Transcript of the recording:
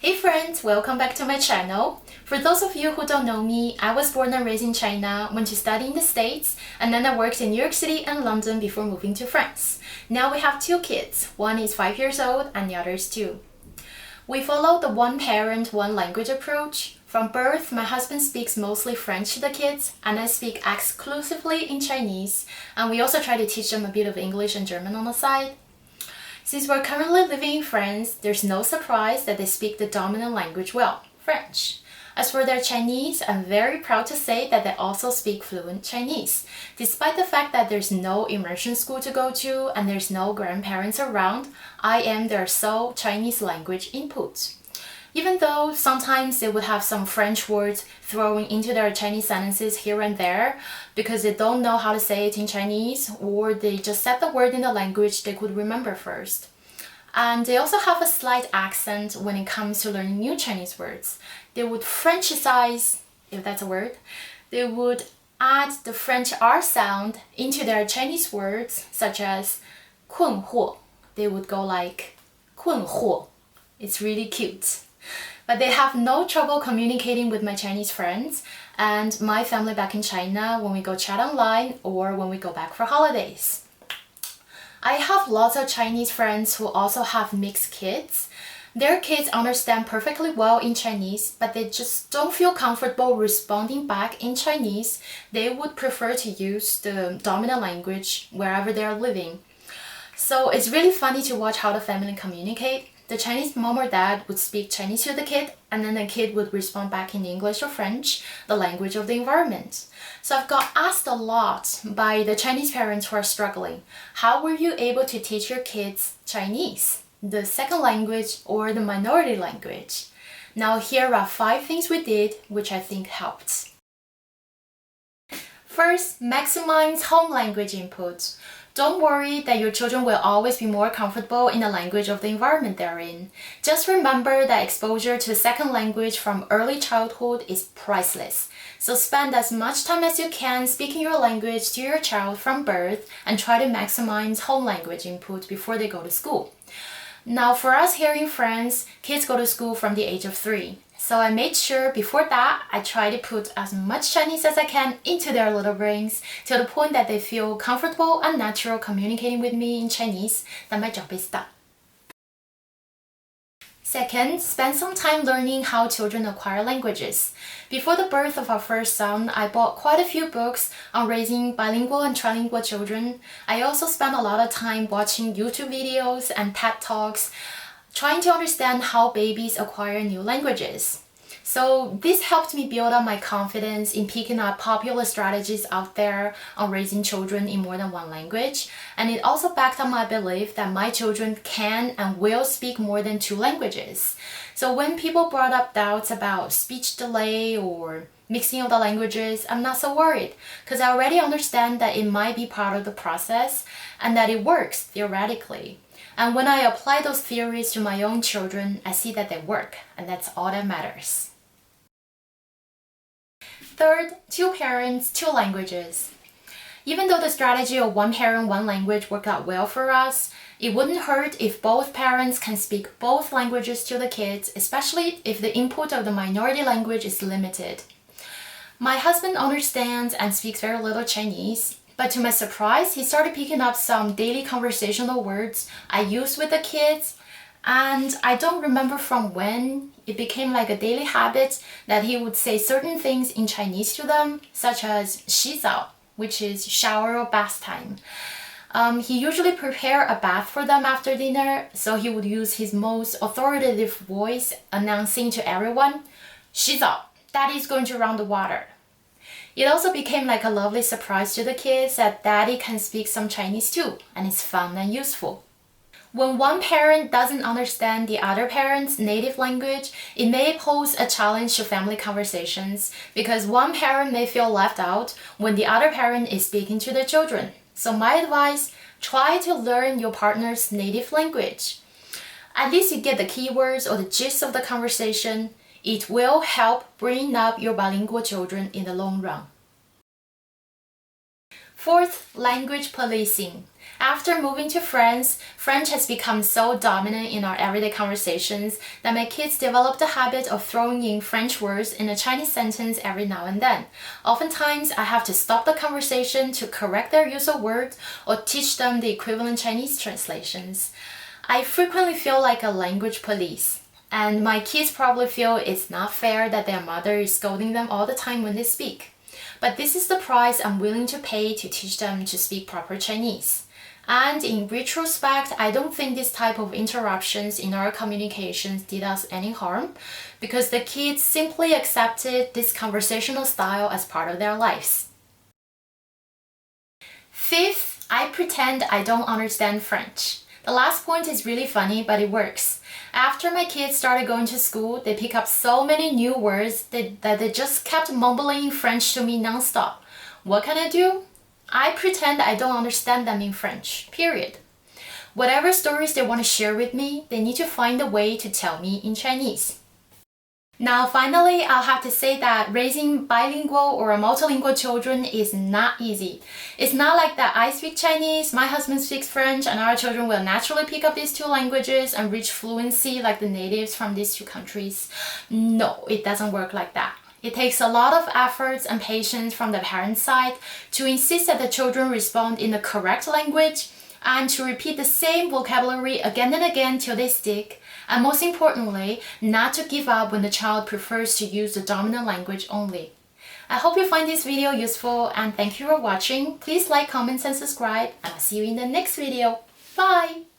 Hey friends, welcome back to my channel. For those of you who don't know me, I was born and raised in China, went to study in the States, and then I worked in New York City and London before moving to France. Now we have two kids. One is 5 years old and the other is 2. We follow the one parent, one language approach. From birth, my husband speaks mostly French to the kids, and I speak exclusively in Chinese, and we also try to teach them a bit of English and German on the side. Since we're currently living in France, there's no surprise that they speak the dominant language well, French. As for their Chinese, I'm very proud to say that they also speak fluent Chinese, despite the fact that there's no immersion school to go to and there's no grandparents around. I am their sole Chinese language input. Even though sometimes they would have some French words thrown into their Chinese sentences here and there because they don't know how to say it in Chinese, or they just said the word in the language they could remember first. And they also have a slight accent when it comes to learning new Chinese words. They would Frenchicize, if that's a word. They would add the French R sound into their Chinese words, such as 困惑. They would go like 困惑. It's really cute. But they have no trouble communicating with my Chinese friends and my family back in China when we go chat online or when we go back for holidays. I have lots of Chinese friends who also have mixed kids. Their kids understand perfectly well in Chinese, but they just don't feel comfortable responding back in Chinese. They would prefer to use the dominant language wherever they are living. So it's really funny to watch how the family communicate. The Chinese mom or dad would speak Chinese to the kid, and then the kid would respond back in English or French, the language of the environment. So I've got asked a lot by the Chinese parents who are struggling, how were you able to teach your kids Chinese, the second language or the minority language? Now here are 5 things we did which I think helped. First, maximize home language input. Don't worry that your children will always be more comfortable in the language of the environment they're in. Just remember that exposure to a second language from early childhood is priceless. So spend as much time as you can speaking your language to your child from birth and try to maximize home language input before they go to school. Now for us here in France, kids go to school from the age of 3. So I made sure before that I try to put as much Chinese as I can into their little brains to the point that they feel comfortable and natural communicating with me in Chinese, that my job is done. Second, spend some time learning how children acquire languages. Before the birth of our first son, I bought quite a few books on raising bilingual and trilingual children. I also spent a lot of time watching YouTube videos and TED Talks, trying to understand how babies acquire new languages. So this helped me build up my confidence in picking up popular strategies out there on raising children in more than one language, and it also backed up my belief that my children can and will speak more than 2 languages. So when people brought up doubts about speech delay or mixing of the languages, I'm not so worried because I already understand that it might be part of the process and that it works theoretically. And when I apply those theories to my own children, I see that they work, and that's all that matters. Third, 2 parents, 2 languages. Even though the strategy of 1 parent, 1 language worked out well for us, it wouldn't hurt if both parents can speak both languages to the kids, especially if the input of the minority language is limited. My husband understands and speaks very little Chinese, but to my surprise, he started picking up some daily conversational words I use with the kids, and I don't remember from when it became like a daily habit that he would say certain things in Chinese to them, such as 洗澡, which is shower or bath time. He usually prepared a bath for them after dinner, so he would use his most authoritative voice announcing to everyone, 洗澡, Daddy's going to run the water. It also became like a lovely surprise to the kids that Daddy can speak some Chinese too, and it's fun and useful. When one parent doesn't understand the other parent's native language, it may pose a challenge to family conversations because one parent may feel left out when the other parent is speaking to their children. So my advice, try to learn your partner's native language. At least you get the keywords or the gist of the conversation. It will help bring up your bilingual children in the long run. Fourth, language policing. After moving to France, French has become so dominant in our everyday conversations that my kids developed the habit of throwing in French words in a Chinese sentence every now and then. Oftentimes, I have to stop the conversation to correct their use of words or teach them the equivalent Chinese translations. I frequently feel like a language police, and my kids probably feel it's not fair that their mother is scolding them all the time when they speak. But this is the price I'm willing to pay to teach them to speak proper Chinese. And in retrospect, I don't think this type of interruptions in our communications did us any harm because the kids simply accepted this conversational style as part of their lives. Fifth, I pretend I don't understand French. The last point is really funny, but it works. After my kids started going to school, they pick up so many new words that they just kept mumbling in French to me nonstop. What can I do? I pretend I don't understand them in French, period. Whatever stories they want to share with me, they need to find a way to tell me in Chinese. Now finally, I'll have to say that raising bilingual or multilingual children is not easy. It's not like that I speak Chinese, my husband speaks French, and our children will naturally pick up these two languages and reach fluency like the natives from these two countries. No, it doesn't work like that. It takes a lot of efforts and patience from the parents' side to insist that the children respond in the correct language and to repeat the same vocabulary again and again till they stick, and most importantly, not to give up when the child prefers to use the dominant language only. I hope you find this video useful and thank you for watching. Please like, comment, and subscribe, and I'll see you in the next video. Bye!